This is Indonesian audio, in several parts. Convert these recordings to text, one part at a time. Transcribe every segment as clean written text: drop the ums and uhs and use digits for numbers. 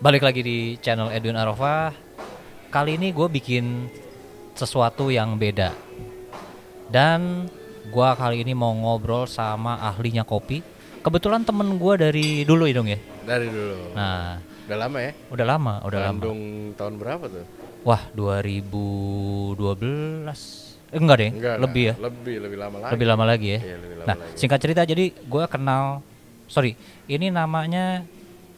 Balik lagi di channel Edwin Arova. Kali ini gue bikin sesuatu yang beda. Dan gue kali ini mau ngobrol sama ahlinya kopi. Kebetulan temen gue dari dulu ya dong ya? Dari dulu. Nah, Udah lama ya? udah lama. Bandung tahun berapa tuh? Wah, 2012. Enggak deh, lebih ya. Lebih lama lagi. Lebih lama lagi ya. Iya, lebih lama Nah, lagi. singkat cerita jadi gue kenal, ini namanya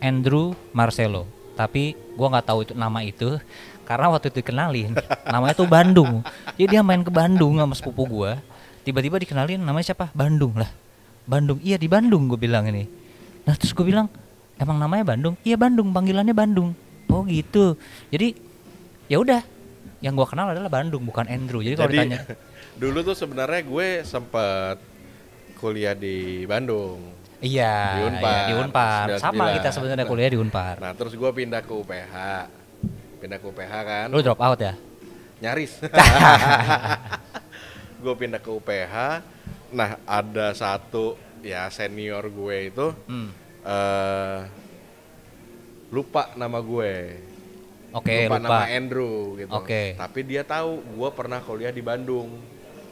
Andrew Marcelo. Tapi gue nggak tahu itu nama itu karena waktu itu dikenalin namanya tuh Bandung. Jadi dia main ke Bandung sama sepupu gue. Tiba-tiba dikenalin namanya siapa? Bandung lah. Bandung, iya di Bandung gue bilang ini. Nah terus gue bilang emang namanya Bandung? Iya Bandung, panggilannya Bandung. Oh gitu. Jadi ya udah, yang gue kenal adalah Bandung bukan Andrew. Jadi kalau ditanya dulu tuh sebenarnya gue sempet kuliah di Bandung. iya, Di Unpar, iya, di Unpar. Sama 99. kita sebenarnya kuliah di Unpar. Nah terus gue pindah ke UPH kan. Lu drop out ya? Nyaris. Gue pindah ke UPH. Nah ada satu ya senior gue itu lupa nama gue. Oke, lupa lupa. nama Andrew gitu. Oke. Tapi dia tahu gue pernah kuliah di Bandung.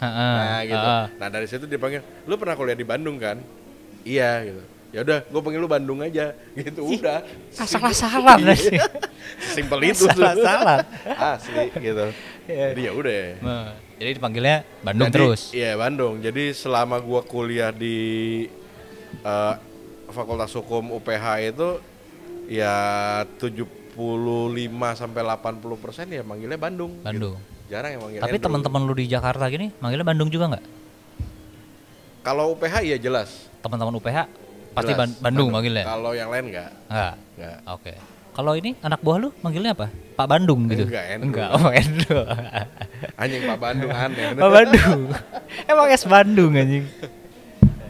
Heeh, Nah gitu. heeh. Nah dari situ dia panggil, lu pernah kuliah di Bandung kan? Iya gitu. Ya udah, gue panggil lu Bandung aja. Gitu udah. Salah-salah Iya. sih. Simpel itu. Salah-salah. Asli gitu. Iya. Jadi ya udah. Nah, jadi dipanggilnya Bandung Jadi, terus. Iya Bandung. Jadi selama gue kuliah di Fakultas Hukum UPH itu ya 75 sampai 80% ya manggilnya Bandung. Bandung. Gitu. Jarang yang manggil Tapi Andrew. teman-teman lu di Jakarta gini manggilnya Bandung juga nggak? Kalau UPH iya jelas. Teman-teman UPH pasti Jelas. Bandung manggilnya. Kalau yang lain enggak. Enggak. Oke. Kalau ini anak buah lu manggilnya apa? Pak Bandung gitu. Enggak, Andrew. Enggak. Oh, Andrew. Anjing Pak Bandung aneh. Pak Bandung. Emang es Bandung anjing.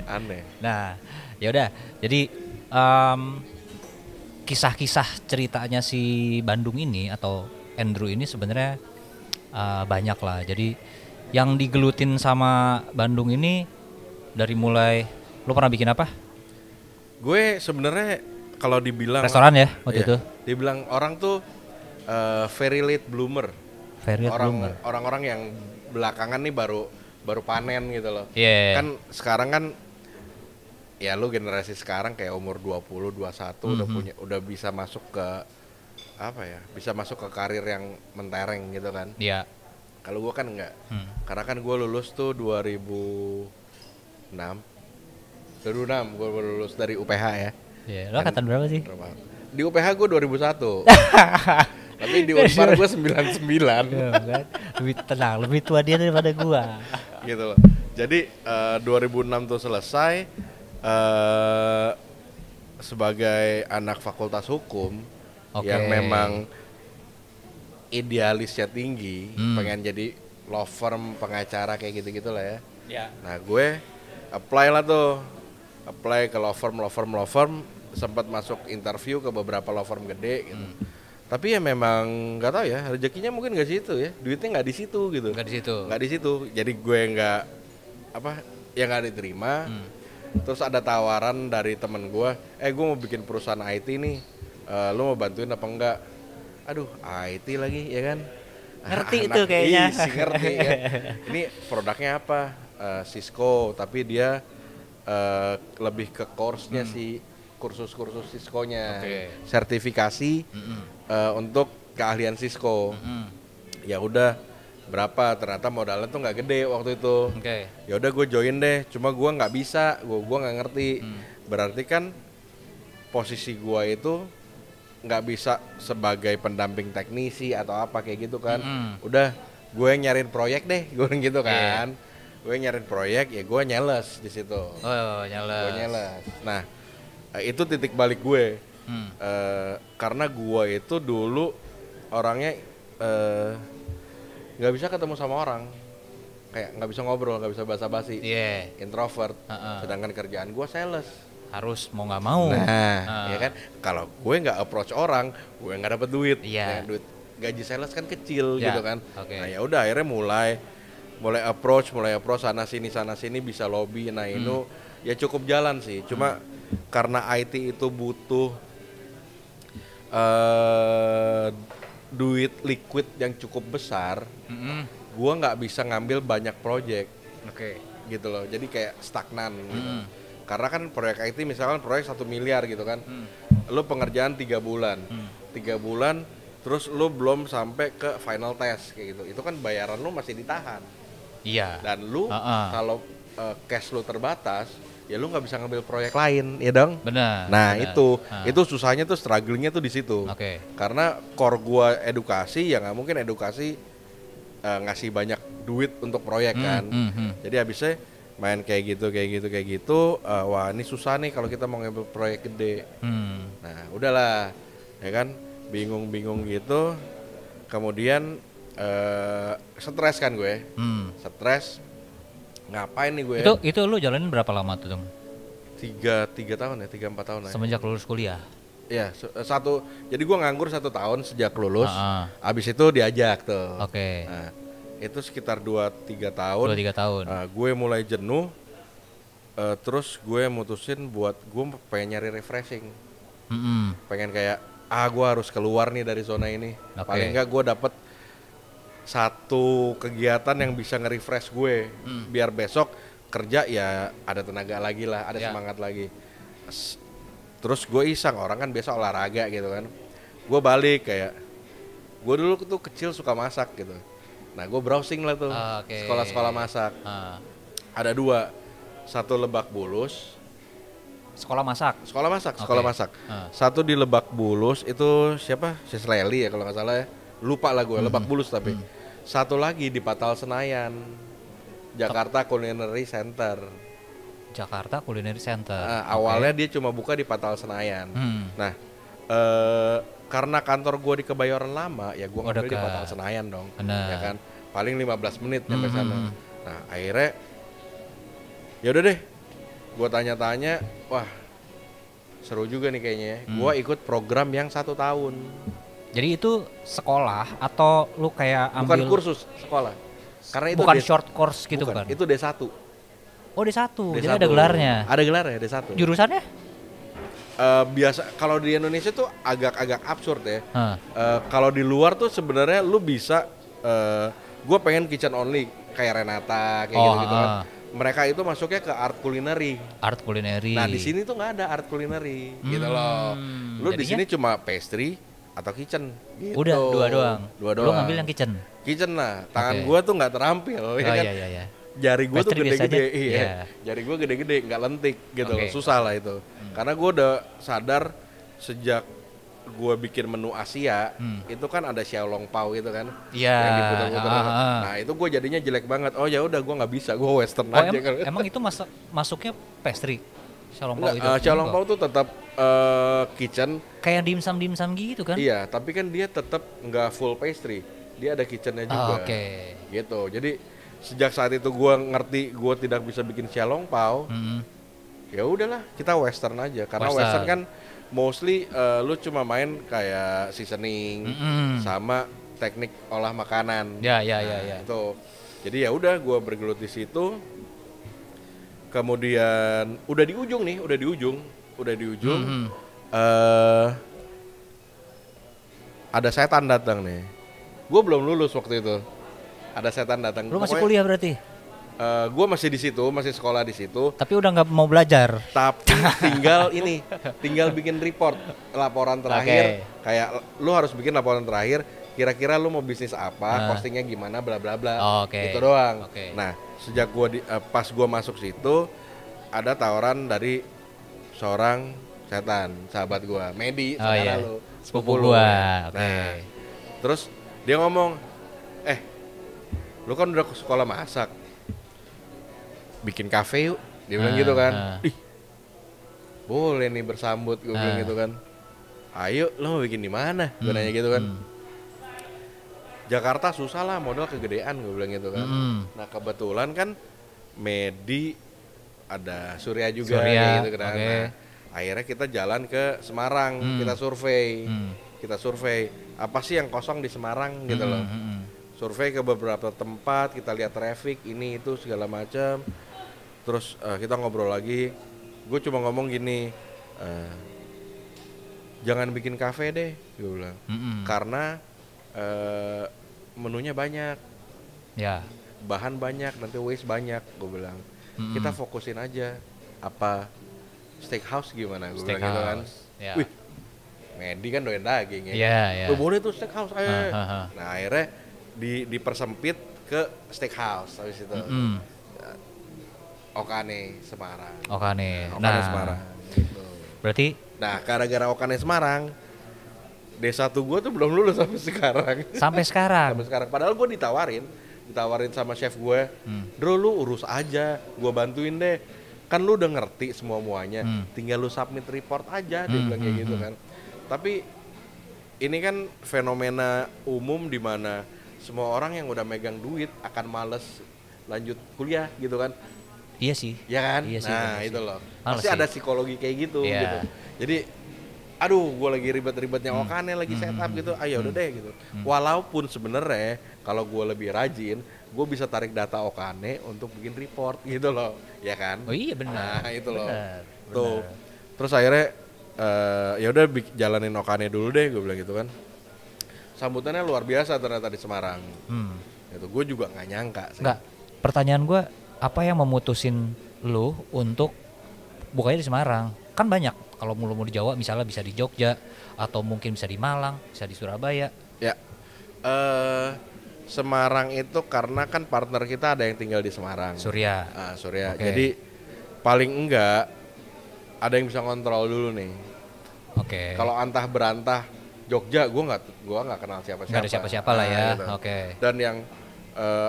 Aneh. Nah, ya udah. Jadi kisah-kisah ceritanya si Bandung ini atau Andrew ini sebenarnya banyak lah. Jadi yang digelutin sama Bandung ini dari mulai lu pernah bikin apa? Gue sebenarnya kalau dibilang Restoran ya waktu iya, itu. dibilang orang tuh very late bloomer. Very bloomer. Orang-orang yang belakangan nih baru panen gitu loh. Iya. Kan sekarang kan ya lu generasi sekarang kayak umur 20, 21 udah bisa masuk ke apa ya? Bisa masuk ke karir yang mentereng gitu kan. Iya. Kalau gue kan enggak. Karena kan gue lulus tuh 2006 gue baru lulus dari UPH ya. Iya, lu angkatan berapa sih? Di UPH gue 2001. Tapi di Unpar gue 99. Iya, kan? Lebih tenang, lebih tua dia daripada gua. Gitu loh. Jadi 2006 tuh selesai sebagai anak fakultas hukum yang memang idealisnya tinggi, pengen jadi law firm, pengacara kayak gitu-gitu lah ya. Iya. Nah gue apply ke law firm, sempat masuk interview ke beberapa law firm gede gitu. Tapi ya memang nggak tahu ya, rezekinya mungkin nggak situ ya, duitnya nggak di situ gitu. Nggak di situ. Jadi gue nggak diterima. Terus ada tawaran dari temen gue, gue mau bikin perusahaan IT nih, lo mau bantuin apa enggak? Aduh, IT lagi ya kan? Ngerti itu kayaknya. Sih ngerti ya. Ini produknya apa? Cisco, tapi dia lebih ke course-nya sih, kursus-kursus Cisco-nya, sertifikasi untuk keahlian Cisco. Ya udah, berapa? Ternyata modalnya tuh nggak gede waktu itu. Ya udah gue join deh, cuma gue nggak bisa, gue nggak ngerti. Berarti kan posisi gue itu nggak bisa sebagai pendamping teknisi atau apa kayak gitu kan. Udah, gue nyariin proyek deh, gue gitu kan. Gue nyariin proyek, ya gue nyales di situ. Oh, nyales. Gue nyales. Nah, itu titik balik gue. Karena gue itu dulu orangnya nggak bisa ketemu sama orang, kayak nggak bisa ngobrol, nggak bisa basa-basi, introvert. Sedangkan kerjaan gue sales, harus mau nggak mau. Nah, ya kan, kalau gue nggak approach orang, gue nggak dapet duit. Iya. Ya, duit gaji sales kan kecil gitu kan. Okay. Nah ya udah akhirnya mulai approach sana sini bisa lobby. Nah ini ya cukup jalan sih. Cuma karena IT itu butuh duit liquid yang cukup besar, gua nggak bisa ngambil banyak project. Oke. Gitu loh, jadi kayak stagnan gitu. Karena kan proyek IT misalkan proyek 1 miliar gitu kan, lu pengerjaan 3 bulan, 3 bulan, terus lu belum sampai ke final test kayak gitu, itu kan bayaran lu masih ditahan. Iya. Dan lu kalau cash lu terbatas, ya lu nggak bisa ngambil proyek lain, ya dong. Benar. Nah benar. itu susahnya tuh, strugglingnya tuh di situ. Oke. Karena core gua edukasi, ya nggak mungkin edukasi ngasih banyak duit untuk proyek kan. Jadi habisnya main kayak gitu, wah ini susah nih kalau kita mau ngambil proyek gede. Nah udahlah, ya kan, bingung gitu. Kemudian stres kan gue, stres. Ngapain nih gue? Itu lu jalanin berapa lama tuh, Dong? 3 tahun ya, 3-4 tahun lah. Semenjak lulus kuliah. Ya, jadi gue nganggur 1 tahun sejak lulus. Abis itu diajak tuh. Oke. Nah, itu sekitar 2-3 tahun. 2-3 tahun. Gue mulai jenuh. Terus gue mutusin buat gue pengen nyari refreshing. Pengen kayak gue harus keluar nih dari zona ini. Paling enggak gue dapet satu kegiatan yang bisa nge-refresh gue, biar besok kerja ya ada tenaga lagi lah, ada semangat lagi. Terus gue iseng, orang kan biasa olahraga gitu kan, gue balik kayak, gue dulu tuh kecil suka masak gitu. Nah gue browsing lah tuh sekolah-sekolah masak. Ada 2, satu Lebak Bulus. Sekolah masak. Satu Satu di Lebak Bulus itu siapa? Sis Leli ya kalau nggak salah ya. Lupa lah gue, Lebak Bulus tapi. Satu lagi di Patal Senayan, Jakarta Culinary Center. Jakarta Culinary Center. Awalnya dia cuma buka di Patal Senayan. Nah, karena kantor gue di Kebayoran Lama, ya gue ngambil di Patal Senayan dong. Bener. Ya kan, paling 15 menit sampai sana. Nah, akhirnya, ya udah deh, gue tanya-tanya, wah seru juga nih kayaknya. Gue ikut program yang 1 tahun. Jadi itu sekolah atau lu kayak ambil? Bukan kursus, sekolah. Karena itu bukan short course gitu bukan? Itu D1. Oh D1, jadi ada gelarnya? Ada gelarnya D1. Jurusannya? Biasa, kalau di Indonesia tuh agak absurd ya. Kalau di luar tuh sebenarnya lu bisa, gue pengen kitchen only, kayak Renata, kayak gitu-gitu kan. Mereka itu masuknya ke art culinary. Art culinary. Nah di sini tuh nggak ada art culinary, gitu loh. Lu di sini cuma pastry atau kitchen gitu. Udah dua doang. Lu ngambil yang kitchen lah. Tangan gua tuh nggak terampil ya kan. Iya. Jari gua tuh gede-gede. Iya. Jari gua gede-gede, nggak lentik gitu. Susah lah itu. Karena gua udah sadar sejak gua bikin menu Asia, itu kan ada xiaolongbao gitu kan. Iya. Yang diputer-puter. Nah, itu gua jadinya jelek banget. Oh ya udah gua nggak bisa, gua western aja kan. Emang itu masuknya pastry? Xiaolongbao itu. Xiaolongbao tuh tetap kitchen. Kayak dimsum gitu kan? Iya, tapi kan dia tetap nggak full pastry. Dia ada kitchennya juga. Gitu. Jadi sejak saat itu gue ngerti gue tidak bisa bikin xiaolongbao. Ya udahlah, kita western aja. Karena western kan mostly lu cuma main kayak seasoning sama teknik olah makanan. Ya. Itu. Jadi ya udah, gue bergelut di situ. Kemudian udah di ujung. Ada setan datang nih. Gue belum lulus waktu itu. Ada setan datang. Lu masih kuliah berarti? Gue masih di situ, masih sekolah di situ. Tapi udah nggak mau belajar. Tapi tinggal bikin laporan terakhir. Kayak lu harus bikin laporan terakhir. Kira-kira lu mau bisnis apa, costingnya gimana, bla bla bla. Itu doang. Nah, sejak pas gue masuk situ, ada tawaran dari seorang setan, sahabat gue, Medi, saudara lu, sepupu gue. Nah, terus dia ngomong, lu kan udah sekolah masak, bikin kafe yuk, dia bilang gitu kan. Ih, boleh nih bersambut, gue bilang gitu kan. Ayo, lo mau bikin di mana? Gue nanya gitu kan. Jakarta susah lah, modal kegedean, gue bilang gitu kan. Nah kebetulan kan Medi ada Surya juga gitu kan. Nah, akhirnya kita jalan ke Semarang, kita survei apa sih yang kosong di Semarang gitu loh. Survei ke beberapa tempat, kita lihat traffic ini itu segala macam. Terus kita ngobrol lagi. Gue cuma ngomong gini, jangan bikin kafe deh, gue bilang. Karena menunya banyak, Ya. bahan banyak, nanti waste banyak, gue bilang. Kita fokusin aja apa steakhouse gimana, gue bilang gitu kan. Ya. Wih, Medi kan doyan daging ya. Iya. Boleh tuh steakhouse aja. Ha. Nah akhirnya dipersempit ke steakhouse habis itu. Okane Semarang. Okane. Okane Semarang. Gitu. Berarti Nah gara-gara Okane Semarang, D1 gue tuh belum lulus sampai sekarang. sampai sekarang. Sampai sekarang. Padahal gue ditawarin sama chef gue, Bro lu urus aja, gue bantuin deh. Kan lu udah ngerti semua-muanya, tinggal lu submit report aja, dia bilang kayak gitu kan. Tapi ini kan fenomena umum di mana semua orang yang udah megang duit akan males lanjut kuliah gitu kan. Iya sih. Ya kan? Iya sih, nah bener itu sih. loh. Males Pasti sih. ada psikologi kayak gitu Iya. gitu. Jadi aduh gue lagi ribet-ribetnya Okane lagi setup gitu. Ayo udah deh gitu. Walaupun sebenarnya kalau gue lebih rajin, gue bisa tarik data Okane untuk bikin report gitu loh. Ya kan? Oh iya benar. Nah itu loh. Benar. Tuh. Terus akhirnya ya udah jalanin Okane dulu deh gue bilang gitu kan. Sambutannya luar biasa ternyata di Semarang. Itu gue juga nggak nyangka sih. Enggak. Pertanyaan gue, apa yang memutusin lu untuk bukanya di Semarang? Kan banyak. Kalau mau di Jawa misalnya bisa di Jogja, atau mungkin bisa di Malang, bisa di Surabaya. Ya. Semarang itu karena kan partner kita ada yang tinggal di Semarang. Surya. Surya. Oke. Jadi paling enggak ada yang bisa kontrol dulu nih. Oke. Kalau antah berantah Jogja, gua nggak kenal siapa-siapa. Nggak ada siapa-siapa lah ya. Gitu. Oke. Dan yang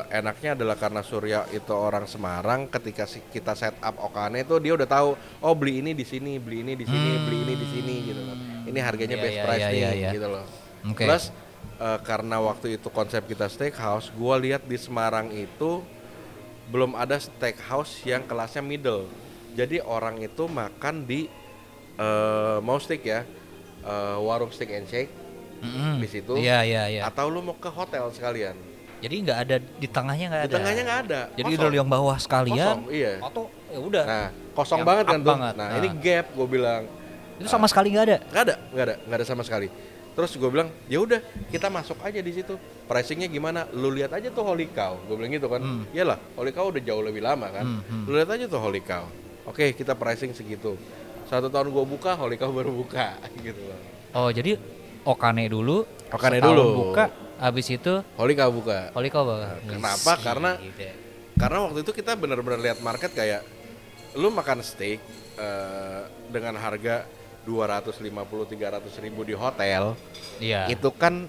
enaknya adalah karena Surya itu orang Semarang, ketika kita set up Okane itu dia udah tahu, oh beli ini di sini, beli ini di sini, beli ini di sini gitu loh. Ini harganya best price nih gitu loh. Okay. Plus karena waktu itu konsep kita steakhouse, gua lihat di Semarang itu belum ada steakhouse yang kelasnya middle. Jadi orang itu makan di mau steak ya, warung steak and shake di situ. Iya. Atau lu mau ke hotel sekalian. Jadi nggak ada di tengahnya nggak ada. Di tengahnya nggak ada. Jadi udah yang bawah sekalian. Kosong, iya. Atau ya udah. Nah, kosong Yang banget kan up tuh. banget. Nah, ini gap gue bilang. Itu sama sekali nggak ada. Nggak ada sama sekali. Terus gue bilang, ya udah kita masuk aja di situ. Pricingnya gimana? Lu lihat aja tuh Holy Cow. Gue bilang gitu kan. Iyalah, Holy Cow udah jauh lebih lama kan. Lu lihat aja tuh Holy Cow. Oke, kita pricing segitu. 1 tahun gue buka, Holy Cow baru buka gitu loh. Oh, jadi Okane dulu. Okane setahun dulu. buka, habis itu Holy Cow buka. Holy Cow bang. Kenapa? Karena waktu itu kita benar-benar lihat market kayak lu makan steak dengan harga 250-300 ribu di hotel. Iya. Itu kan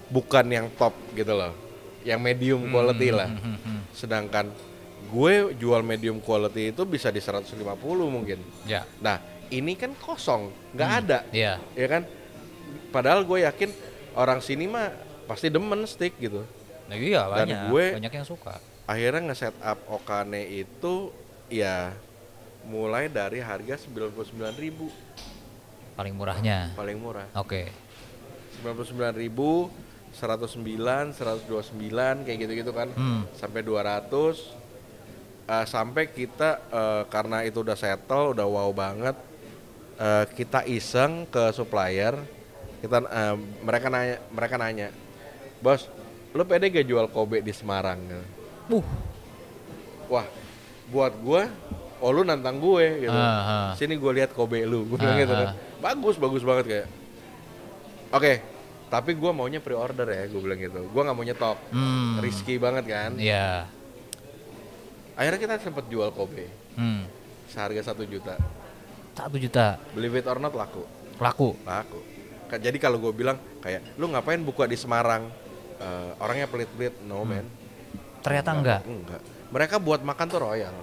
bukan yang top gitu loh, yang medium quality lah. Sedangkan gue jual medium quality itu bisa di 150 mungkin. Ya. Nah ini kan kosong, nggak ada. Iya. Ya kan. Padahal gue yakin orang sini mah pasti demen steak gitu. Nah, iya Dan banyak yang suka. Akhirnya nge-set up Okane itu ya mulai dari harga 99.000 Paling murahnya. paling murah. Oke. 99.000, 109, 129 kayak gitu-gitu kan. Sampai 200 sampai kita karena itu udah settle, udah wow banget. Kita iseng ke supplier. Mereka nanya, "Bos, lu pede gak jual Kobe di Semarang?" Wah, buat gua, oh lu nantang gue gitu. Sini gue lihat Kobe lu, gue bilang gitu kan. Bagus banget kayak. Oke, tapi gue maunya pre-order ya, gue bilang gitu. Gue nggak mau nyetok, risky banget kan. Iya. Akhirnya kita sempet jual Kobe, seharga 1 juta. 1 juta. Believe it or not laku. Jadi kalau gue bilang kayak, lu ngapain buka di Semarang? Orangnya pelit-pelit, no man. Ternyata enggak. Mereka buat makan tuh royal.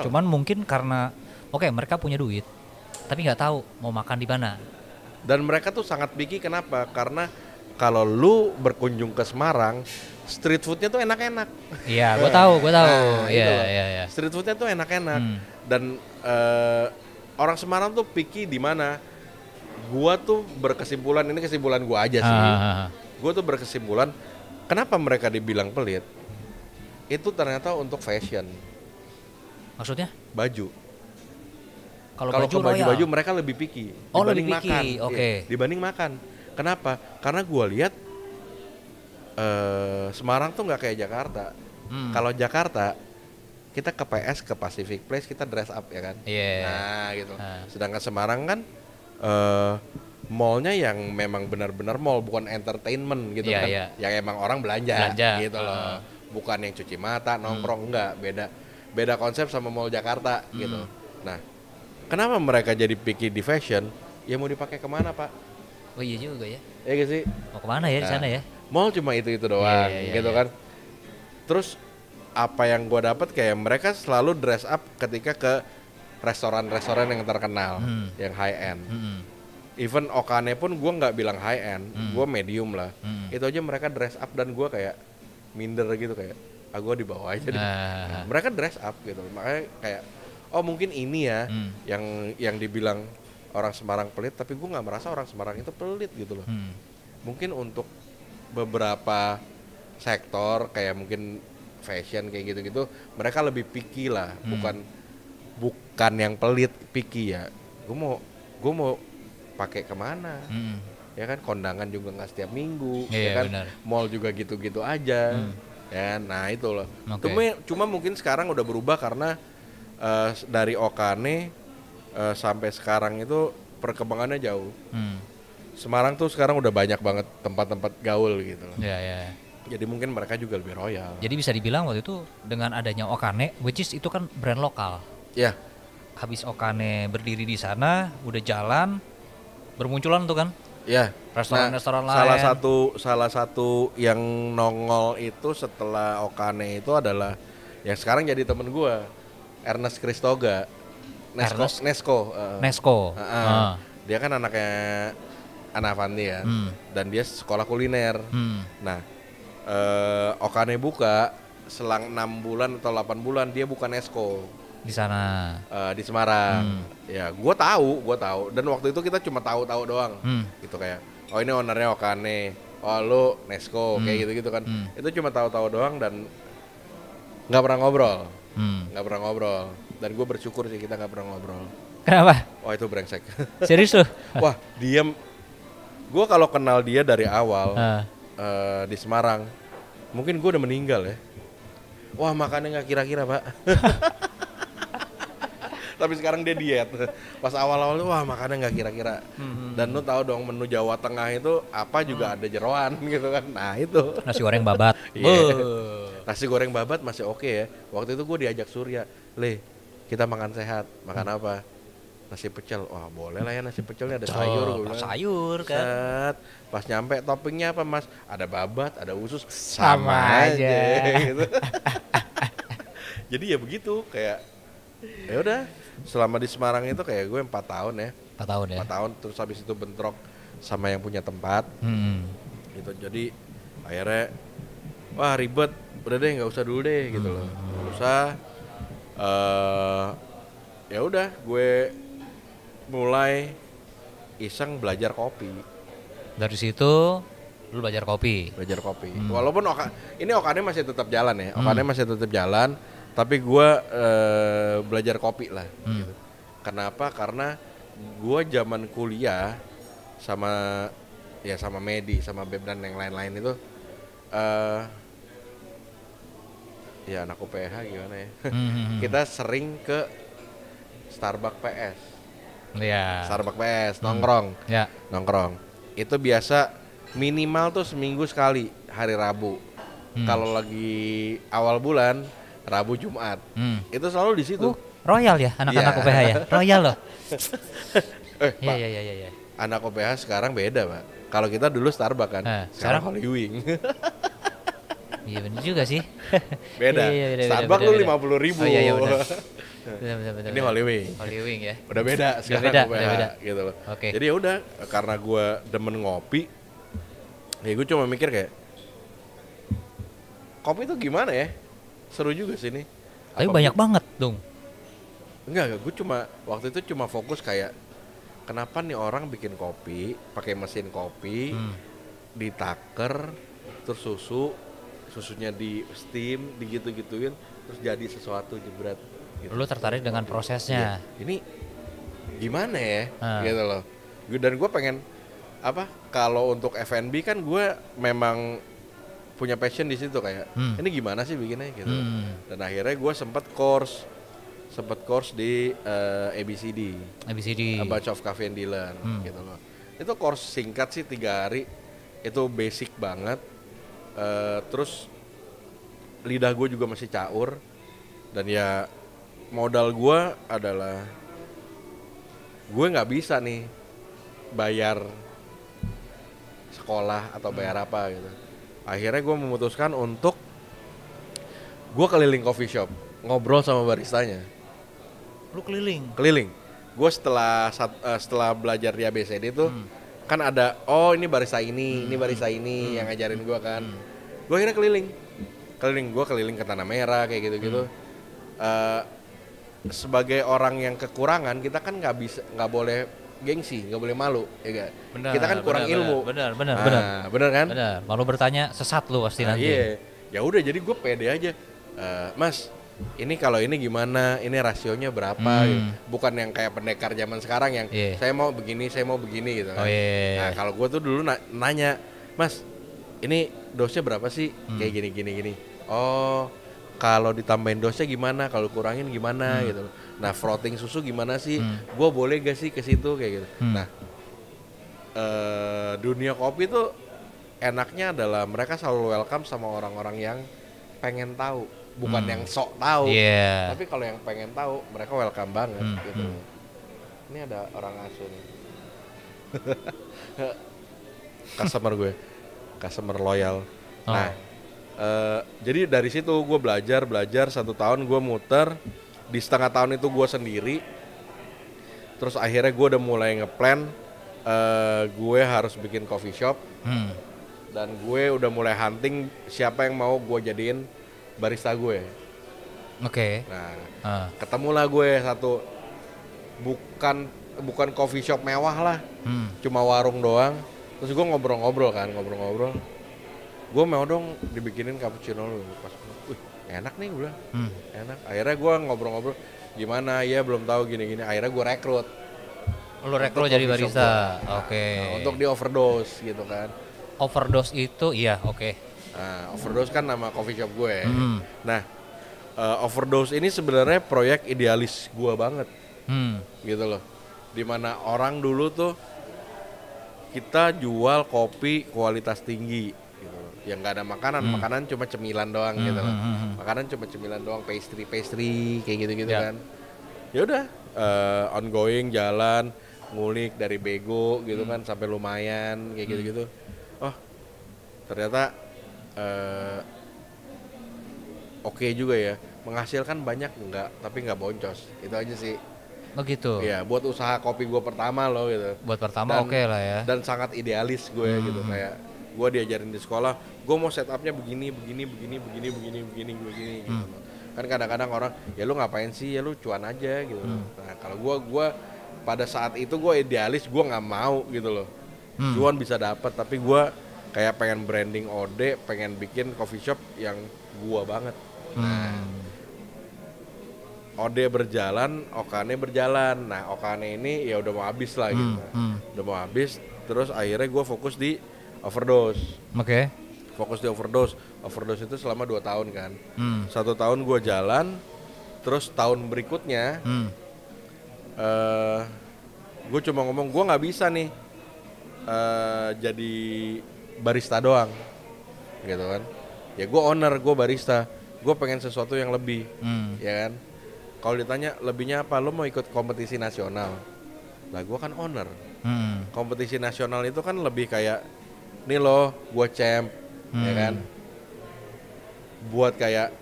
Cuman mungkin karena mereka punya duit, tapi nggak tahu mau makan di mana. Dan mereka tuh sangat picky, kenapa? Karena kalau lu berkunjung ke Semarang, street foodnya tuh enak-enak. Iya, gue tahu. Iya. Street foodnya tuh enak-enak. Dan orang Semarang tuh picky di mana? Gua tuh berkesimpulan, ini kesimpulan gua aja sih. Gua tuh berkesimpulan, kenapa mereka dibilang pelit? Itu ternyata untuk fashion. Maksudnya? Baju. Kalau ke baju-baju mereka lebih picky dibanding makan. Dibanding makan. Kenapa? Karena gue lihat Semarang tuh nggak kayak Jakarta. Kalau Jakarta kita ke PS, ke Pacific Place, kita dress up ya kan. Nah gitu. Sedangkan Semarang kan mallnya yang memang benar-benar mall, bukan entertainment gitu kan. Yang emang orang belanja. Gitu loh. Bukan yang cuci mata, nongkrong, enggak. Beda konsep sama mall Jakarta gitu. Nah, kenapa mereka jadi picky di fashion? Ya mau dipakai kemana, Pak? Oh iya juga ya. Iya gak sih? Mau kemana ya di sana ya? Mall cuma itu doang gitu kan. Terus apa yang gue dapat kayak mereka selalu dress up ketika ke restoran-restoran yang terkenal, yang high end. Even Okane pun gue nggak bilang high end, gue medium lah. Itu aja mereka dress up dan gue kayak minder gitu kayak, gue di bawah aja deh. Nah, mereka dress up gitu, makanya kayak, oh mungkin ini ya yang dibilang orang Semarang pelit, tapi gue nggak merasa orang Semarang itu pelit gitu loh. Mungkin untuk beberapa sektor kayak mungkin fashion kayak gitu-gitu mereka lebih picky lah, bukan yang pelit, picky ya. Gue mau pakai kemana? Ya kan kondangan juga nggak setiap minggu, ya kan bener. Mall juga gitu-gitu aja. Ya, nah itu loh. Cuma mungkin sekarang udah berubah karena dari Okane sampai sekarang itu perkembangannya jauh. Semarang tuh sekarang udah banyak banget tempat-tempat gaul gitu loh. Jadi mungkin mereka juga lebih royal. Jadi bisa dibilang waktu itu dengan adanya Okane, which is itu kan brand lokal. Habis Okane berdiri di sana, udah jalan, bermunculan tuh kan. Restoran-restoran lain. Salah satu yang nongol itu setelah Okane itu adalah yang sekarang jadi temen gue, Ernest Kristoga. Nesco. Dia kan anaknya Ana Avanti ya, dan dia sekolah kuliner. Nah, Okane buka selang 6 bulan atau 8 bulan dia buka Nesco di sana di Semarang. Ya, gue tahu. Dan waktu itu kita cuma tahu doang. Gitu kayak, oh ini ownernya Okane, oh lu Nesco, kayak gitu kan. Itu cuma tahu doang dan nggak pernah ngobrol. Dan gue bersyukur sih kita nggak pernah ngobrol. Kenapa? Wah itu brengsek. Serius loh? Wah diem. Gue kalau kenal dia dari awal di Semarang, mungkin gue udah meninggal ya. Wah makannya nggak kira-kira pak. Tapi sekarang dia diet. Pas awal-awal wah makannya nggak kira-kira. Dan lu tahu dong menu Jawa Tengah itu apa juga ada jeroan gitu kan. Nah itu. Nasi goreng babat. Nasi goreng babat masih oke ya. Waktu itu gue diajak Surya, Le, kita makan sehat. Makan apa? Nasi pecel. Wah boleh lah ya nasi pecelnya ada sayur. Sayur kan. Pas nyampe toppingnya apa mas? Ada babat, ada usus. Sama aja. Gitu. Jadi ya begitu kayak. Ya udah. Selama di Semarang itu kayak gue 4 tahun ya. 4 tahun terus habis itu bentrok sama yang punya tempat. Gitu. Jadi akhirnya wah ribet. Udah deh nggak usah dulu deh gitu loh. Nggak usah. Ya udah gue mulai iseng belajar kopi. Dari situ lu belajar kopi. Walaupun ini Okane masih tetap jalan ya. Okane masih tetap jalan, tapi gue belajar kopi lah. Gitu. Kenapa? Karena gue zaman kuliah sama Medi, sama Beb dan yang lain-lain itu, ya anak UPH gimana ya? Kita sering ke Starbucks PS. Starbucks PS nongkrong. Nongkrong. Itu biasa minimal tuh seminggu sekali hari Rabu. Kalau lagi awal bulan, Rabu Jumat. Itu selalu di situ. Royal ya anak-anak UPH ya. Royal loh. Iya. Anak UPH sekarang beda, Pak. Kalau kita dulu Starbucks kan. Sekarang Holy Wing. Iya benar juga sih. Beda. Starbucks lu 50.000. Oh iya benar. Ini Holy Wing ya. Udah beda sekarang beda. Gitu loh. Jadi ya udah karena gue demen ngopi, ya gue cuma mikir kayak kopi itu gimana ya? Seru juga sih ini. Tapi banyak banget dong. Enggak, gue waktu itu cuma fokus kayak kenapa nih orang bikin kopi pakai mesin kopi, ditaker, terus susunya di steam, digitu-gituin, terus jadi sesuatu jebret. Gitu. Lu tertarik dengan prosesnya? Iya. Ini gimana ya gitu loh. Dan gue pengen apa, kalau untuk F&B kan gue memang punya passion di situ kayak ini gimana sih bikinnya gitu. Dan akhirnya gue sempat course di ABCD, A Bunch of Coffee and Dealer gitu loh. Itu course singkat sih 3 hari, itu basic banget. Terus lidah gue juga masih caur, dan ya modal gue adalah gue nggak bisa nih bayar sekolah atau bayar apa gitu. Akhirnya gue memutuskan untuk gue keliling coffee shop, ngobrol sama baristanya. Lu keliling? Keliling. Gue setelah belajar di ABCD itu kan ada, ini barista ini barista ini yang ngajarin gue kan. Gue akhirnya gue keliling ke Tanah Merah kayak gitu-gitu. Sebagai orang yang kekurangan, kita kan nggak boleh gengsi, nggak boleh malu, ya gak? Benar, kita kan kurang ilmu. Benar kan? Benar. Malu bertanya sesat lu pasti nanti. Iya. Ya udah, jadi gue pede aja. Mas, ini kalau ini gimana? Ini rasionya berapa? Gitu. Bukan yang kayak pendekar zaman sekarang yang saya mau begini gitu kan. Nah, kalau gue tuh dulu nanya, Mas, ini dosnya berapa sih? Kayak gini. Oh, kalau ditambahin dosnya gimana? Kalau kurangin gimana gitu. Nah, frotting susu gimana sih? Gue boleh gak sih ke situ kayak gitu. Nah, dunia kopi tuh enaknya adalah mereka selalu welcome sama orang-orang yang pengen tahu, bukan yang sok tahu. Tapi kalau yang pengen tahu, mereka welcome banget gitu. Ini ada orang asuh nih. Customer loyal. Nah, jadi dari situ gue belajar 1 tahun gue muter. Di setengah tahun itu gue sendiri. Terus akhirnya gue udah mulai ngeplan gue harus bikin coffee shop. Dan gue udah mulai hunting siapa yang mau gue jadiin barista gue. Nah, ketemulah gue satu, bukan coffee shop mewah lah, cuma warung doang. Terus gue ngobrol-ngobrol. Gue mau dong dibikinin cappuccino lu. Pas, enak nih gue bilang, enak. Akhirnya gue ngobrol-ngobrol, gimana ya belum tahu gini-gini. Akhirnya gue rekrut. Lu rekrut jadi barista. Nah, untuk di overdose gitu kan. Overdose itu iya, Nah, overdose kan nama coffee shop gue. Nah, overdose ini sebenarnya proyek idealis gue banget, gitu loh. Dimana orang dulu tuh kita jual kopi kualitas tinggi, gitu loh. Yang nggak ada makanan cuma cemilan doang, gitu loh. Makanan cuma cemilan doang, pastry kayak gitu-gitu kan. Ya udah, ongoing jalan, ngulik dari bego gitu kan sampai lumayan kayak gitu-gitu. Oh, ternyata oke juga ya, menghasilkan banyak enggak, tapi nggak boncos, itu aja sih. Oh gitu. Iya, buat usaha kopi gue pertama loh gitu. Buat pertama oke lah ya. Dan sangat idealis gue gitu, kayak gue diajarin di sekolah, gue mau setupnya begini gitu. Kan kadang-kadang orang, ya lu ngapain sih, ya lu cuan aja gitu. Nah kalau gue pada saat itu gue idealis, gue nggak mau gitu loh. Cuan bisa dapat, tapi gue kayak pengen branding Ode, pengen bikin coffee shop yang gua banget. Nah, Ode berjalan, Okane berjalan. Nah, Okane ini ya udah mau habis lah gitu. Udah mau habis, terus akhirnya gua fokus di overdose. Fokus di overdose. Overdose itu selama 2 tahun kan. 1 tahun gua jalan, terus tahun berikutnya gua cuma ngomong gua nggak bisa nih jadi barista doang gitu kan. Ya gue owner, gue barista, gue pengen sesuatu yang lebih, ya kan. Kalau ditanya lebihnya apa, lo mau ikut kompetisi nasional, lah gue kan owner. Kompetisi nasional itu kan lebih kayak nih lo, gue champ, ya kan. Buat kayak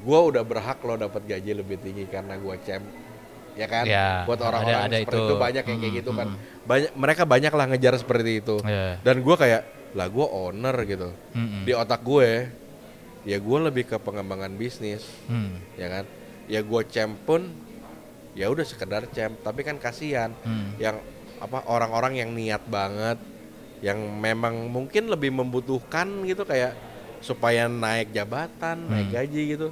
gue udah berhak lo dapat gaji lebih tinggi karena gue champ, ya kan. Buat orang-orang seperti itu banyak yang kayak gitu kan. Mereka banyak lah ngejar seperti itu. Dan gue kayak, lah gue owner gitu. Di otak gue, ya gue lebih ke pengembangan bisnis, ya kan. Ya gue champ pun, ya udah sekedar champ. Tapi kan kasihan, yang apa orang-orang yang niat banget, yang memang mungkin lebih membutuhkan gitu, kayak supaya naik jabatan, naik gaji gitu.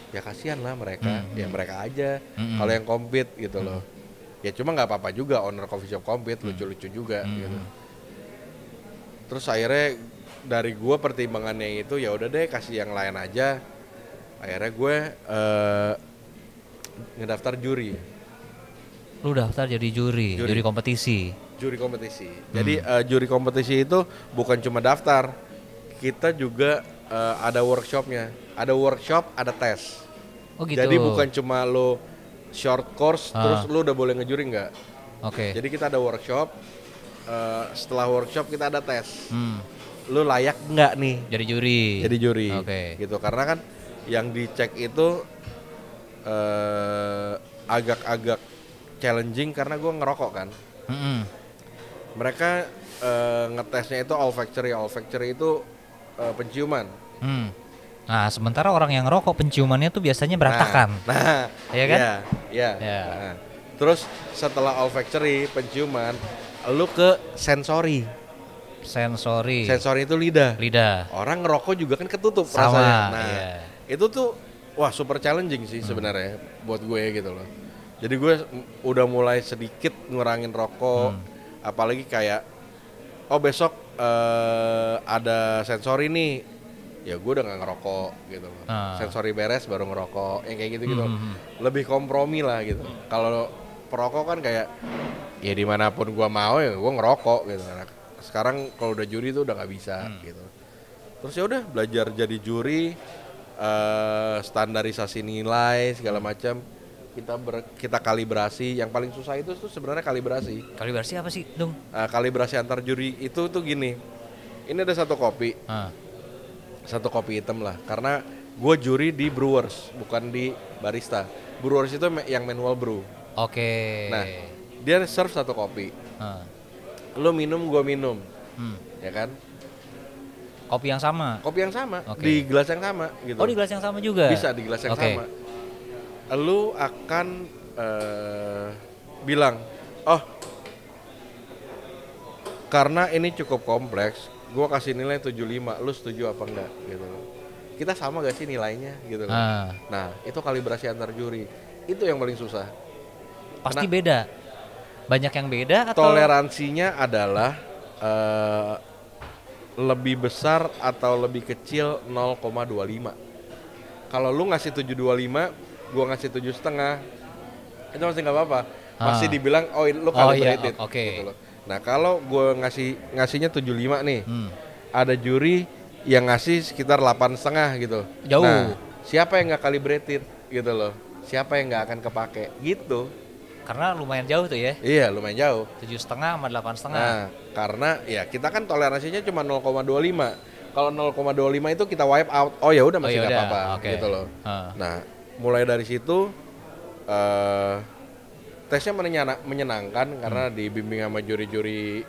Ya kasihan lah mereka, ya mereka aja. Kalau yang compete gitu loh. Ya cuma nggak apa-apa juga owner coffee shop compete, lucu-lucu juga gitu. Terus akhirnya dari gue pertimbangannya itu ya udah deh kasih yang lain aja. Akhirnya gue ngedaftar juri. Lu daftar jadi juri kompetisi. Juri kompetisi. Jadi juri kompetisi itu bukan cuma daftar, kita juga ada workshopnya. Ada workshop, ada tes. Oh gitu. Jadi bukan cuma lo short course terus lo udah boleh ngejuri nggak? Oke. Jadi kita ada workshop. Setelah workshop kita ada tes. Lo layak nggak nih? Jadi juri. Jadi juri. Oke. Gitu karena kan yang dicek itu agak-agak challenging karena gue ngerokok kan. Mereka ngetesnya itu olfactory itu penciuman. Nah, sementara orang yang ngerokok penciumannya tuh biasanya berantakan. Nah, ya kan? Iya. Nah, terus setelah olfactory penciuman, lu ke sensory. Sensory itu lidah. Orang ngerokok juga kan ketutup rasanya. Nah, itu tuh wah super challenging sih sebenarnya buat gue gitu loh. Jadi gue udah mulai sedikit ngurangin rokok, apalagi kayak besok ada sensory nih, ya gue udah nggak ngerokok gitu loh. Sensory beres baru ngerokok, yang kayak gitu. Lebih kompromi lah gitu. Kalau perokok kan kayak ya dimanapun gue mau ya gue ngerokok gitu. Nah, sekarang kalau udah juri tuh udah nggak bisa gitu. Terus ya udah belajar jadi juri, standarisasi nilai segala macam. Kita kalibrasi. Yang paling susah itu tuh sebenarnya kalibrasi. Kalibrasi apa sih, Dung? Kalibrasi antar juri itu tuh gini. Ini ada satu kopi. Satu kopi hitam lah. Karena gue juri di brewers, bukan di barista. Brewers itu yang manual brew. Oke. Nah, dia serve satu kopi. Lo minum, gue minum. Ya kan? Kopi yang sama? Kopi yang sama, di gelas yang sama gitu. Oh, di gelas yang sama juga? Bisa di gelas yang sama. Lu akan bilang, karena ini cukup kompleks, gue kasih nilai 75, lu setuju apa enggak gitu. Kita sama gak sih nilainya gitu. Nah, itu kalibrasi antar juri. Itu yang paling susah. Pasti beda. Banyak yang beda atau toleransinya adalah lebih besar atau lebih kecil 0,25. Kalau lu ngasih 725, gua ngasih 7,5, itu masih nggak apa-apa, masih dibilang lu calibrated gitu loh. Nah kalau gua ngasihnya 75 nih, ada juri yang ngasih sekitar 8,5 gitu. Jauh. Nah, siapa yang nggak calibrated gitu loh? Siapa yang nggak akan kepake gitu? Karena lumayan jauh tuh ya. Iya lumayan jauh. 7,5 sama 8,5. Nah karena ya kita kan toleransinya cuma 0,25. Kalau 0,25 itu kita wipe out. Oh ya udah masih nggak apa-apa gitu loh. Nah mulai dari situ tesnya menyenangkan karena dibimbing sama juri-juri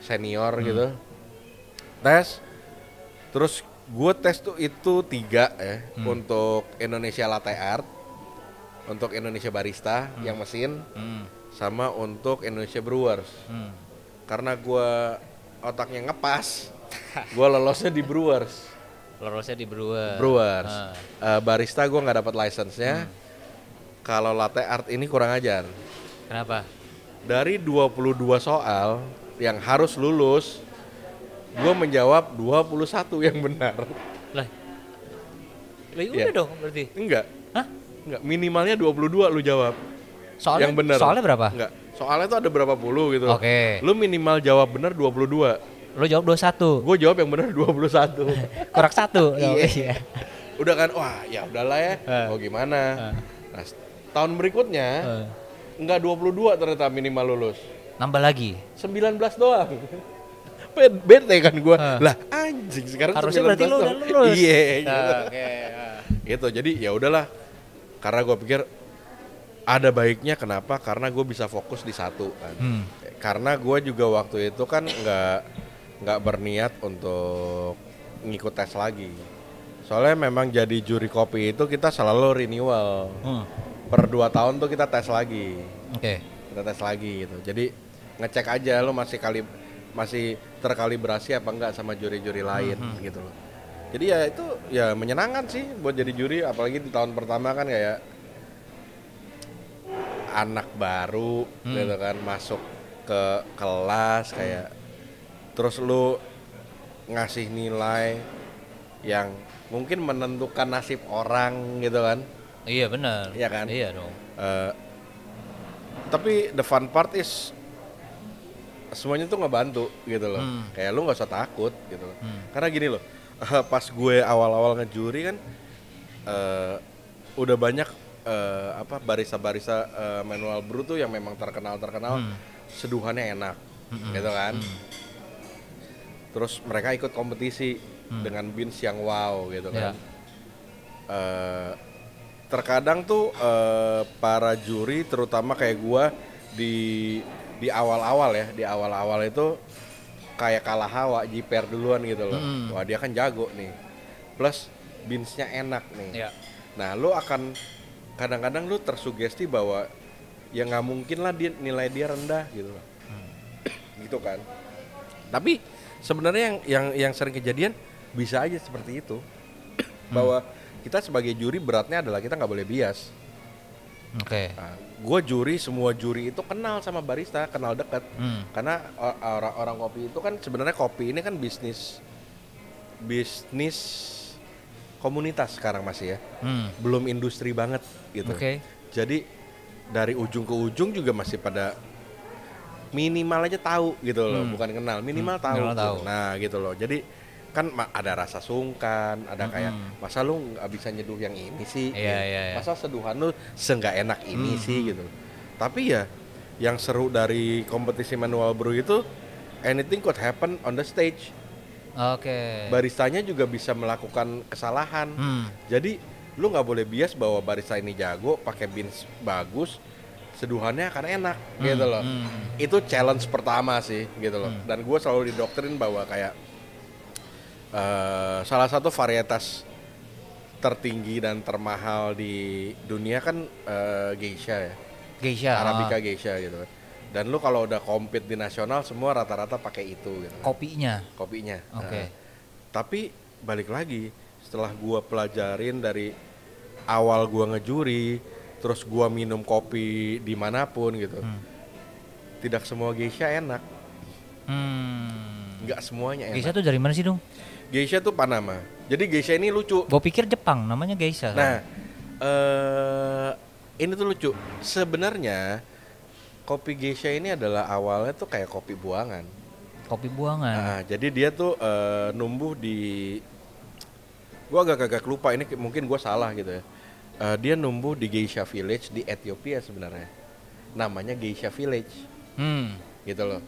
senior gitu. Tes, terus gue tes tuh itu 3 ya, untuk Indonesia Latte Art, untuk Indonesia Barista yang mesin, sama untuk Indonesia Brewers. Karena gue otaknya ngepas, gue lolosnya di Brewers. Barista gue nggak dapat license-nya. Kalau latte art ini kurang ajar. Kenapa? Dari 22 soal yang harus lulus, gue menjawab 21 yang benar. Lah udah dong berarti? Enggak. Hah? Enggak, minimalnya 22 lu jawab. Soalnya, yang benar. Soalnya berapa? Enggak. Soalnya tuh ada berapa puluh gitu. Oke. Lu minimal jawab benar 22. Lu jawab 21. Gue jawab yang benar 21. Kurang 1. Iya. Udah kan, wah ya udahlah ya. Mau gimana? Nah, tahun berikutnya enggak 22 ternyata minimal lulus. Nambah lagi. 19 doang. Bete kan gue. Lah anjing sekarang harusnya berarti lu udah lulus. Iya gitu. Gitu. Jadi ya udahlah. Karena gue pikir ada baiknya, kenapa? Karena gue bisa fokus di satu kan. Karena gue juga waktu itu kan nggak berniat untuk ngikut tes lagi. Soalnya memang jadi juri kopi itu kita selalu renewal. Per 2 tahun tuh kita tes lagi. Kita tes lagi gitu. Jadi ngecek aja lo masih terkalibrasi apa enggak sama juri-juri lain gitu loh. Jadi ya itu ya menyenangkan sih buat jadi juri, apalagi di tahun pertama kan kayak anak baru gitu kan, masuk ke kelas kayak terus lu ngasih nilai yang mungkin menentukan nasib orang gitu kan. Iya benar. Iya kan? Iya dong. Tapi the fun part is semuanya tuh ngebantu gitu loh. Kayak lu nggak usah takut gitu loh. Karena gini loh, pas gue awal-awal ngejuri kan udah banyak barista-barista manual brew tuh yang memang terkenal seduhannya enak gitu kan. Terus mereka ikut kompetisi dengan beans yang wow gitu kan. Terkadang tuh para juri terutama kayak gua di awal-awal itu kayak kalah hawa, jiper duluan gitu loh. Wah dia kan jago nih, plus beansnya enak nih. Nah lu akan kadang-kadang lu tersugesti bahwa ya nggak mungkin lah nilai dia rendah gitu loh. Gitu kan. Tapi sebenarnya yang sering kejadian bisa aja seperti itu. Bahwa kita sebagai juri beratnya adalah kita nggak boleh bias. Oke. Nah, gue juri, semua juri itu kenal sama barista, kenal dekat. Karena orang kopi itu kan sebenarnya kopi ini kan bisnis komunitas sekarang masih ya. Belum industri banget gitu. Jadi dari ujung ke ujung juga masih pada minimal aja tahu gitu loh, bukan kenal, minimal tahu. Nah gitu loh. Jadi kan ada rasa sungkan, ada kayak masa lu nggak bisa nyeduh yang ini sih, masa seduhan lu seenggak enak ini sih gitu. Tapi ya yang seru dari kompetisi manual brew itu anything could happen on the stage. Baristanya juga bisa melakukan kesalahan. Jadi lu nggak boleh bias bahwa barista ini jago, pakai beans bagus, seduhannya akan enak gitu loh. Itu challenge pertama sih gitu loh. Dan gue selalu didoktrin bahwa kayak salah satu varietas tertinggi dan termahal di dunia kan geisha ya. Arabica geisha gitu kan. Dan lu kalau udah compete di nasional semua rata-rata pakai itu gitu. Kopinya. Tapi balik lagi setelah gua pelajarin dari awal gua ngejuri, terus gua minum kopi dimanapun gitu. Tidak semua geisha enak. Nggak semuanya enak. Geisha tuh dari mana sih dong? Geisha tuh Panama. Jadi geisha ini lucu. Gue pikir Jepang, namanya geisha. Nah, ini tuh lucu. Sebenarnya kopi geisha ini adalah awalnya tuh kayak kopi buangan. Nah, jadi dia tuh numbuh di, gue agak lupa ini, mungkin gue salah gitu ya. Dia numbuh di Geisha Village di Ethiopia sebenarnya. Namanya Geisha Village. Gitu loh.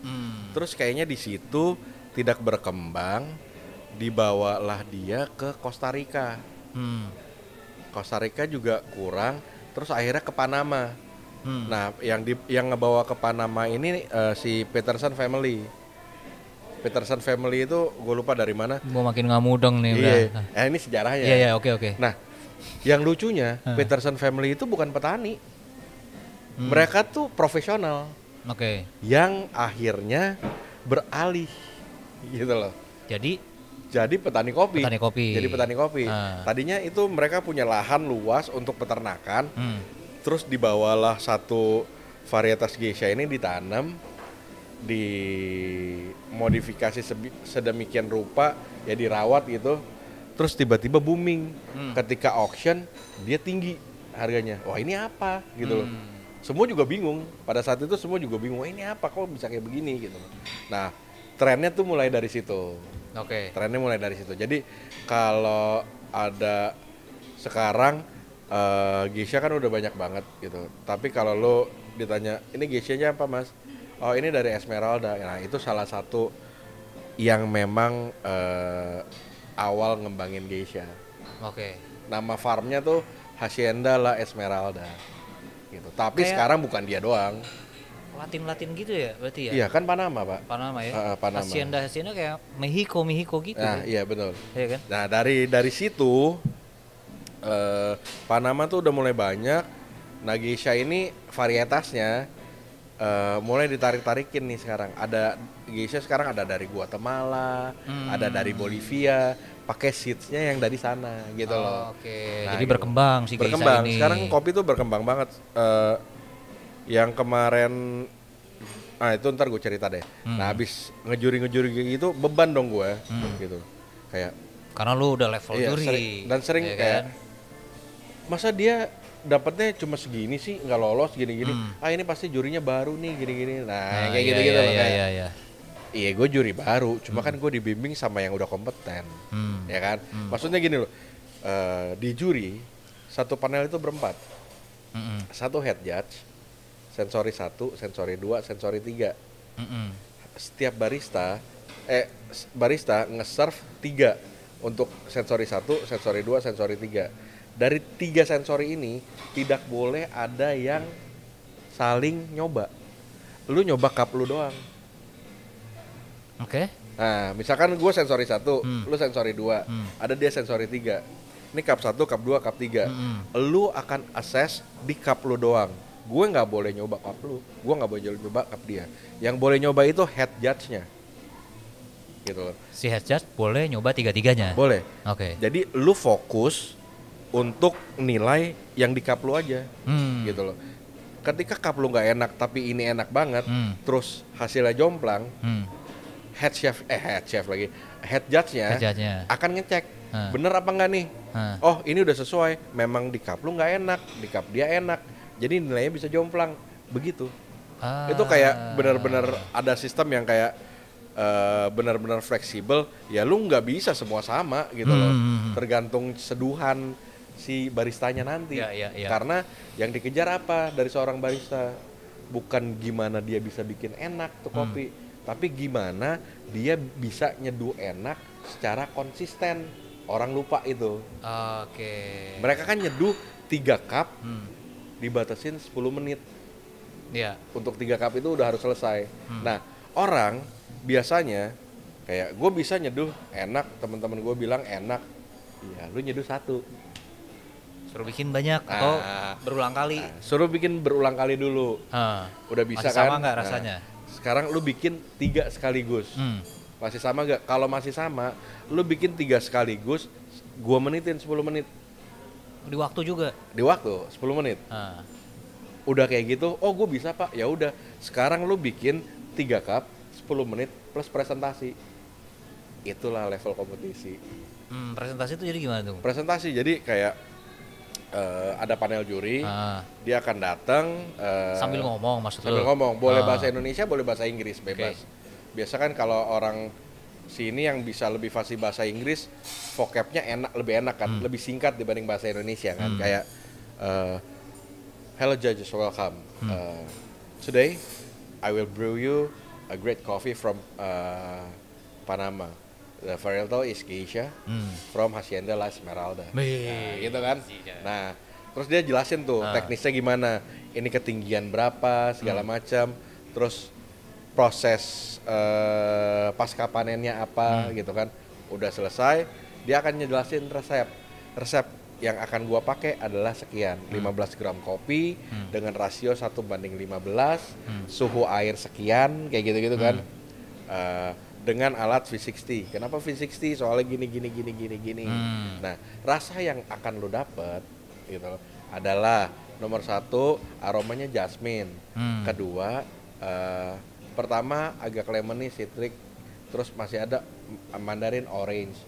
Terus kayaknya di situ tidak berkembang. Dibawalah dia ke Costa Rica. Costa Rica juga kurang, terus akhirnya ke Panama. Nah, yang ngebawa ke Panama ini si Peterson family. Peterson family itu gue lupa dari mana. Gue makin nggak mudeng nih. Ini sejarahnya. Iya, oke. Nah, yang lucunya Peterson family itu bukan petani. Mereka tuh profesional. Yang akhirnya beralih, gitu loh. Jadi petani kopi. Jadi petani kopi. Tadinya itu mereka punya lahan luas untuk peternakan. Terus dibawalah satu varietas geisha ini ditanam, dimodifikasi sedemikian rupa, ya dirawat gitu. Terus tiba-tiba booming. Ketika auction dia tinggi harganya. Wah, ini apa gitu loh. Semua juga bingung. Pada saat itu semua juga bingung. Wah, ini apa kok bisa kayak begini gitu. Nah, trennya tuh mulai dari situ. Trennya mulai dari situ. Jadi kalau ada sekarang geisha kan udah banyak banget gitu. Tapi kalau lo ditanya, ini geishanya apa mas? Oh, ini dari Esmeralda. Nah, itu salah satu yang memang awal ngembangin geisha. Nama farmnya tuh Hacienda La Esmeralda gitu. Tapi kayak sekarang bukan dia doang. Latin gitu ya berarti ya? Iya kan Panama pak. Panama ya. Hacienda kayak Mexico gitu. Nah iya betul. Iya kan? Nah dari situ Panama tuh udah mulai banyak. Nah geisha ini varietasnya mulai ditarik-tarikin nih sekarang. Ada geisha sekarang ada dari Guatemala, ada dari Bolivia. Pakai seeds-nya yang dari sana gitu loh. Nah, jadi gitu. Berkembang sih geisha ini. Sekarang kopi tuh berkembang banget. Yang kemarin itu ntar gue cerita deh. Nah abis ngejuri kayak gitu beban dong gue gitu. Kayak karena lu udah level juri sering ya kayak kan? masa dia dapatnya cuma segini sih, nggak lolos gini-gini. Ini pasti jurinya baru nih gini-gini. Nah kayak gitu-gitu loh kayak. Iya gue juri baru, cuma kan gue dibimbing sama yang udah kompeten, ya kan. Maksudnya gini loh, di juri satu panel itu berempat, satu head judge, sensori 1, sensori 2, sensori 3. Setiap barista nge-serve 3 untuk sensori 1, sensori 2, sensori 3. Dari 3 sensori ini tidak boleh ada yang saling nyoba. Lu nyoba cup lu doang. Oke. Nah, misalkan gue sensori 1, lu sensori 2, ada dia sensori 3. Ini cup 1, cup 2, cup 3. Lu akan assess di cup lu doang. Gue nggak boleh nyoba cup lu, gue nggak boleh nyoba cup dia. Yang boleh nyoba itu head judge-nya. Gitu loh. Si head judge boleh nyoba tiga-tiganya? Boleh. Oke. Jadi lu fokus untuk nilai yang di cup lu aja. Gitu loh. Ketika cup lu nggak enak tapi ini enak banget, terus hasilnya jomplang, head judge-nya akan ngecek bener apa enggak nih. Oh ini udah sesuai, memang di cup lu nggak enak, di cup dia enak, jadi nilainya bisa jomplang begitu. Itu kayak benar-benar ada sistem yang kayak benar-benar fleksibel. Ya lu nggak bisa semua sama gitu loh, tergantung seduhan si baristanya nanti. Karena yang dikejar apa dari seorang barista, bukan gimana dia bisa bikin enak tuh kopi, tapi gimana dia bisa nyeduh enak secara konsisten. Orang lupa itu. Mereka kan nyeduh 3 cup, dibatasin 10 menit. Untuk 3 cup itu udah harus selesai. Nah, orang biasanya kayak gue bisa nyeduh enak, teman-teman gue bilang enak. Iya, lu nyeduh 1. Suruh bikin banyak atau berulang kali? Suruh bikin berulang kali dulu. Udah bisa masih kan? Sama nggak rasanya? Sekarang lu bikin 3 sekaligus. Masih sama gak? Kalau masih sama, lu bikin 3 sekaligus, gua menitin 10 menit. Di waktu juga? Di waktu, 10 menit. Udah kayak gitu, oh gue bisa pak, ya udah. Sekarang lu bikin 3 cup, 10 menit plus presentasi. Itulah level kompetisi. Presentasi itu jadi gimana tuh? Presentasi, jadi kayak ada panel juri, dia akan datang. Sambil ngomong maksudnya? Sambil ngomong, boleh bahasa Indonesia, boleh bahasa Inggris, bebas. Biasa kan kalau orang sini yang bisa lebih fasih bahasa Inggris, vocabnya lebih enak kan, lebih singkat dibanding bahasa Indonesia kan. Kayak hello judges, welcome. Today I will brew you a great coffee from Panama. The varietal is Geisha from Hacienda La Esmeralda. Nah, gitu kan. Nah, terus dia jelasin tuh teknisnya gimana. Ini ketinggian berapa, segala macam. Terus proses pasca panennya apa gitu kan. Udah selesai, dia akan ngejelasin resep yang akan gua pakai adalah sekian, 15 gram kopi dengan rasio 1:15, suhu air sekian, kayak gitu-gitu kan. Dengan alat V60. Kenapa V60? Soalnya gini. Nah, rasa yang akan lu dapet gitu adalah nomor 1 aromanya jasmine. Kedua pertama agak lemony, citric, terus masih ada mandarin orange,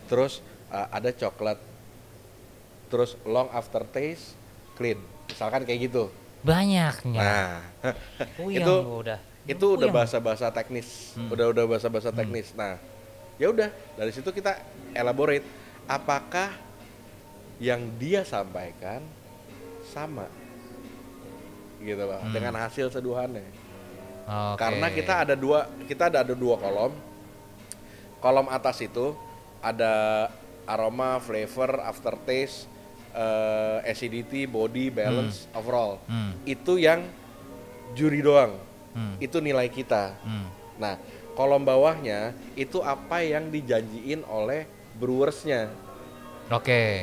terus ada coklat, terus long aftertaste clean, misalkan kayak gitu. Banyaknya. Nah, itu udah bahasa-bahasa teknis, udah bahasa-bahasa teknis. Nah, ya udah dari situ kita elaborate apakah yang dia sampaikan sama gitu loh dengan hasil seduhannya. Karena kita ada dua kolom. Kolom atas itu ada aroma, flavor, aftertaste, acidity, body, balance, overall. Itu yang juri doang. Itu nilai kita. Nah, kolom bawahnya itu apa yang dijanjiin oleh brewersnya.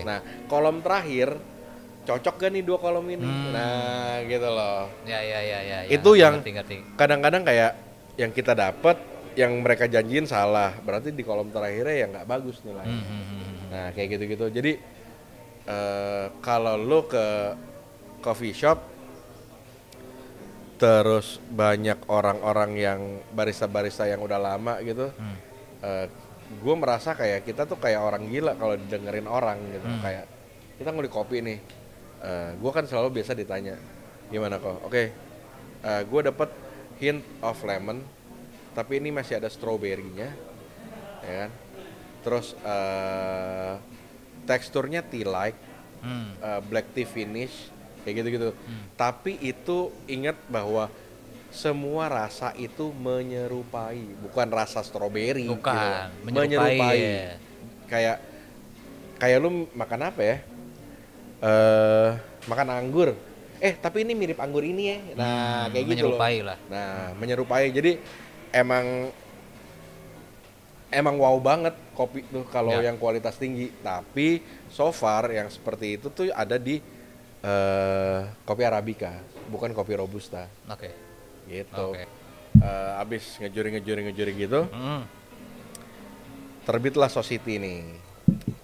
Nah, kolom terakhir cocok gak nih 2 kolom ini? Nah, gitu loh. Ya. Itu yang ngerti. kadang-kadang kayak yang kita dapat, yang mereka janjiin salah. Berarti di kolom terakhirnya ya nggak bagus nilainya. Nah, kayak gitu-gitu. Jadi kalau lo ke coffee shop, terus banyak orang-orang yang barista-barista yang udah lama gitu. Gue merasa kayak kita tuh kayak orang gila kalau didengerin orang gitu. Kayak kita ngulik kopi nih, gue kan selalu biasa ditanya gimana kok. Oke, gue dapet hint of lemon tapi ini masih ada strawberry-nya, ya kan. Terus teksturnya tea-like, black tea finish kayak gitu-gitu. Tapi itu ingat bahwa semua rasa itu menyerupai, bukan rasa stroberi. Bukan, gitu. menyerupai. Ya. Kayak lu makan apa ya? Makan anggur. Tapi ini mirip anggur ini ya. Nah, kayak gitu loh. Menyerupai lah. Nah, menyerupai. Jadi emang wow banget kopi tuh kalau yang kualitas tinggi. Tapi so far yang seperti itu tuh ada di kopi Arabica, bukan kopi Robusta. Oke. Gitu. Abis ngejuri gitu, terbitlah Society nih.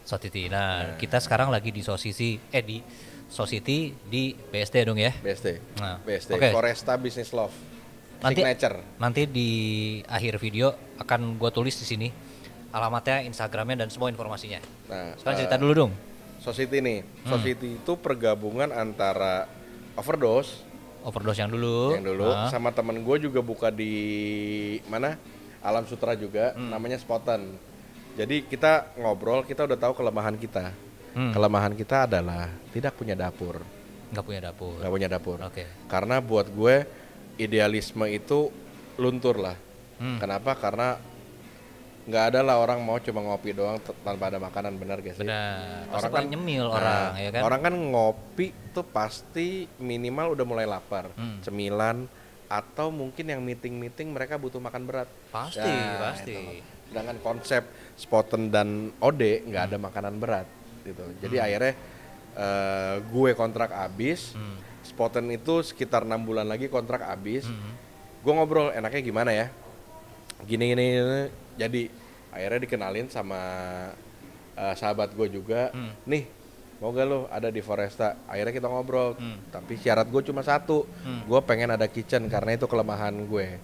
Society. Nah, kita sekarang lagi di Society di BSD dong ya. BSD. Nah, BSD. Foresta Business Love. Signature. Nanti di akhir video akan gue tulis di sini alamatnya, Instagramnya dan semua informasinya. Nah, sekarang cerita dulu dong. Society nih. Society itu pergabungan antara Overdose yang dulu sama temen gue juga buka di mana Alam Sutra juga, namanya Spoten. Jadi kita ngobrol, kita udah tahu kelemahan kita. Kelemahan kita adalah tidak punya dapur. Nggak punya dapur. Oke. Karena buat gue idealisme itu luntur lah. Kenapa? Karena nggak ada lah orang mau cuma ngopi doang tanpa ada makanan, benar gak sih? Benar. Orang kan nyemil orang, ya kan? Orang kan ngopi tuh pasti minimal udah mulai lapar, cemilan, atau mungkin yang meeting mereka butuh makan berat. Pasti. Sedangkan konsep Spoten dan Ode nggak ada makanan berat, gitu. Jadi akhirnya gue kontrak abis, Spoten itu sekitar 6 bulan lagi kontrak abis. Gue ngobrol enaknya gimana ya? Gini. Jadi akhirnya dikenalin sama sahabat gue juga. Nih, mau gak lo ada di Foresta? Akhirnya kita ngobrol. Tapi syarat gue cuma satu. Gue pengen ada kitchen karena itu kelemahan gue.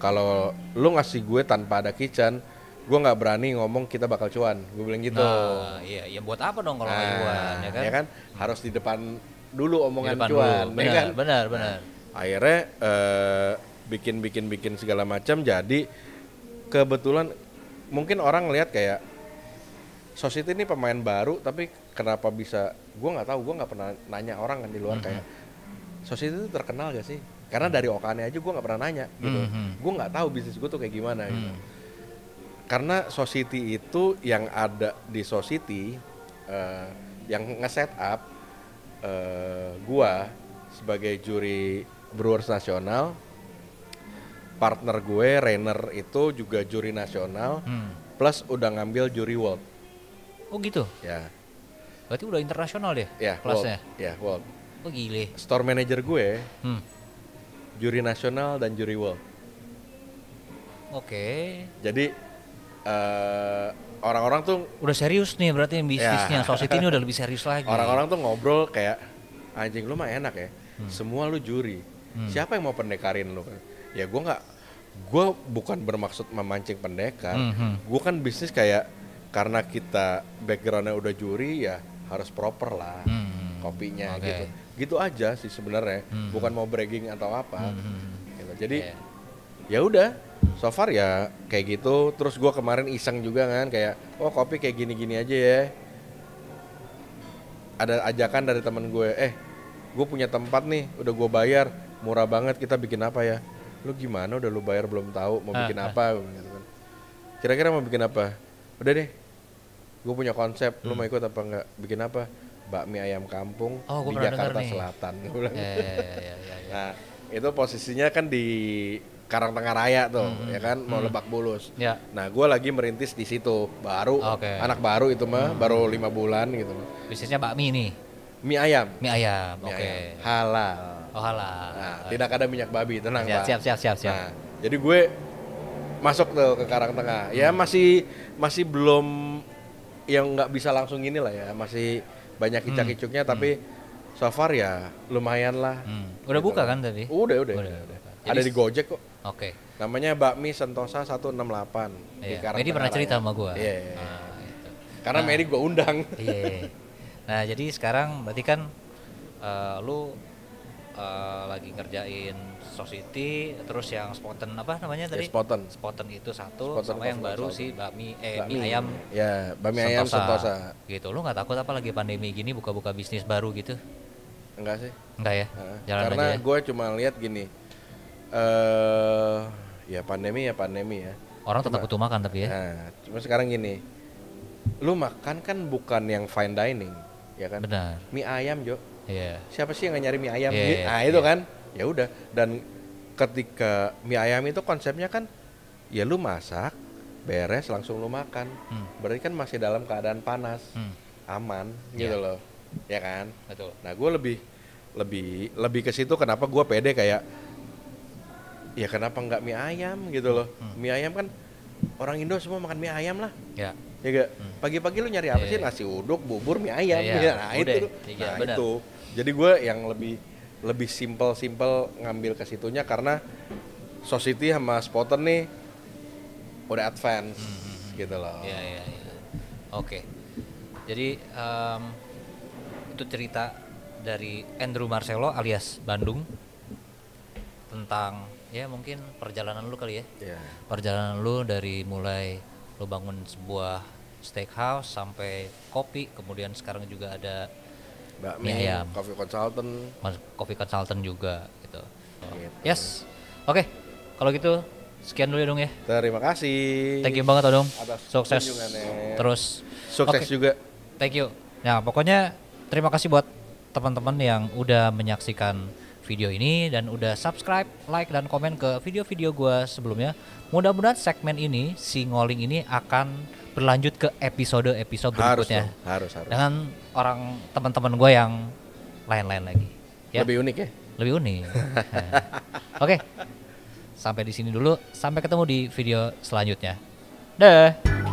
Kalau lo ngasih gue tanpa ada kitchen, gue nggak berani ngomong kita bakal cuan. Gue bilang gitu. Nah, iya. Ya buat apa dong kalau nggak cuan, ya kan? Ya kan? Harus di depan dulu omongan depan cuan. Dulu. Ya kan? Benar. Akhirnya bikin segala macam. Jadi kebetulan mungkin orang ngelihat kayak Society ini pemain baru, tapi kenapa bisa? Gue nggak tahu, gue nggak pernah nanya orang kan di luar kayak Society itu terkenal gak sih? Karena dari Okane aja gue nggak pernah nanya gitu. Gue nggak tahu bisnis gue tuh kayak gimana gitu. Karena Society itu yang ada di Society yang nge-set up gue sebagai juri Brewers nasional. Partner gue, Rainer itu juga juri nasional, plus udah ngambil juri world. Oh gitu? Ya. Berarti udah internasional deh kelasnya? World. Ya, world. Oh gile. Store manager gue, juri nasional dan juri world. Oke. Jadi orang-orang tuh udah serius nih berarti bisnisnya. Society ini udah lebih serius lagi. Orang-orang tuh ngobrol kayak, anjing lu mah enak ya, semua lu juri. Siapa yang mau pendekarin lu? Ya gue bukan bermaksud memancing pendekar. Gue kan bisnis kayak karena kita backgroundnya udah juri ya harus proper lah kopinya gitu aja sih sebenarnya. Bukan mau bragging atau apa. Gitu. Jadi ya udah, so far ya kayak gitu. Terus gue kemarin iseng juga kan kayak, oh kopi kayak gini-gini aja ya. Ada ajakan dari temen gue, gue punya tempat nih, udah gue bayar, murah banget, kita bikin apa ya? Lu gimana udah lu bayar belum tahu mau bikin apa gitu kan. Kira-kira mau bikin apa? Udah deh, gue punya konsep, lu mau ikut apa enggak? Bikin apa? Bakmi ayam kampung di Jakarta Selatan. Nah itu posisinya kan di Karangtengah Raya tuh, ya kan, mau Lebak Bulus. Nah gue lagi merintis di situ, baru anak baru itu mah, baru 5 bulan gitu. Bisnisnya bakmi nih. Mie ayam. Oke. Halal. Oh halal. Nah, tidak ada minyak babi, tenang Pak. Siap. Nah, jadi gue masuk tuh ke Karangtengah. Ya masih belum yang nggak bisa langsung ini lah ya, masih banyak kicak-kicuknya, tapi So far ya lumayan lah. Udah gitu buka loh. kan tadi? Udah. Ada di Gojek kok. Oke. Namanya Bakmi Sentosa 168 di Iya. Karang Medi pernah Tengah cerita Raya. sama gua. Iya. Gitu. Karena Medi gua undang. Iya. Nah, jadi sekarang berarti kan lu lagi ngerjain Society, terus yang Spoten apa namanya tadi? Spoten itu satu, Spoten sama yang Coffee baru Consultant. si mie ayam. Ya, Bakmi ayam Sentosa. Gitu. Lu nggak takut apa lagi pandemi gini buka-buka bisnis baru gitu? Enggak sih. Enggak ya? Jalan Karena aja ya? gue cuma lihat gini. Ya pandemi ya. Orang tetap butuh makan tapi ya. Nah, cuma sekarang gini. Lu makan kan bukan yang fine dining, ya kan? Benar. Mie ayam, Jo. Iya. Siapa sih yang nggak nyari mie ayam? Iya, Nah, itu kan. Ya udah, dan ketika mie ayam itu konsepnya kan ya lu masak, beres langsung lu makan. Berarti kan masih dalam keadaan panas. Aman gitu Iya. loh. Ya kan? Betul. Nah, gue lebih ke situ. Kenapa gue pede kayak ya kenapa nggak mie ayam gitu loh. Mie ayam kan orang Indo semua makan mie ayam lah. Ya. Ya gak? Pagi-pagi lu nyari apa sih? Nasi uduk, bubur, mie ayam. Iya, Nah, udah. itu. Iya, Nah, benar. itu. Jadi gue yang lebih simple ngambil ke situnya karena Society sama Spoten nih udah advance gitu loh. Iya. Oke. Jadi itu cerita dari Andrew Marcelo alias Bandung tentang ya mungkin perjalanan lu kali ya. Iya. Perjalanan lu dari mulai lu bangun sebuah steakhouse sampai kopi, kemudian sekarang juga ada Bakmi, mie ayam, coffee consultant. coffee consultant juga gitu. Gitu. Yes. Oke. Kalau gitu sekian dulu ya dong ya. Terima kasih. Thank you banget Odong. Atas Sukses kunjungannya. terus. Sukses Oke. juga. Thank you. Nah, pokoknya terima kasih buat teman-teman yang udah menyaksikan video ini dan udah subscribe, like, dan komen ke video-video gua sebelumnya. Mudah-mudahan segmen ini, si Ngoling ini akan berlanjut ke episode-episode berikutnya. Harus. Dengan orang teman-teman gua yang lain-lain lagi. Ya? Lebih unik ya? Lebih unik. Nah. Oke. Sampai di sini dulu. Sampai ketemu di video selanjutnya. Dah.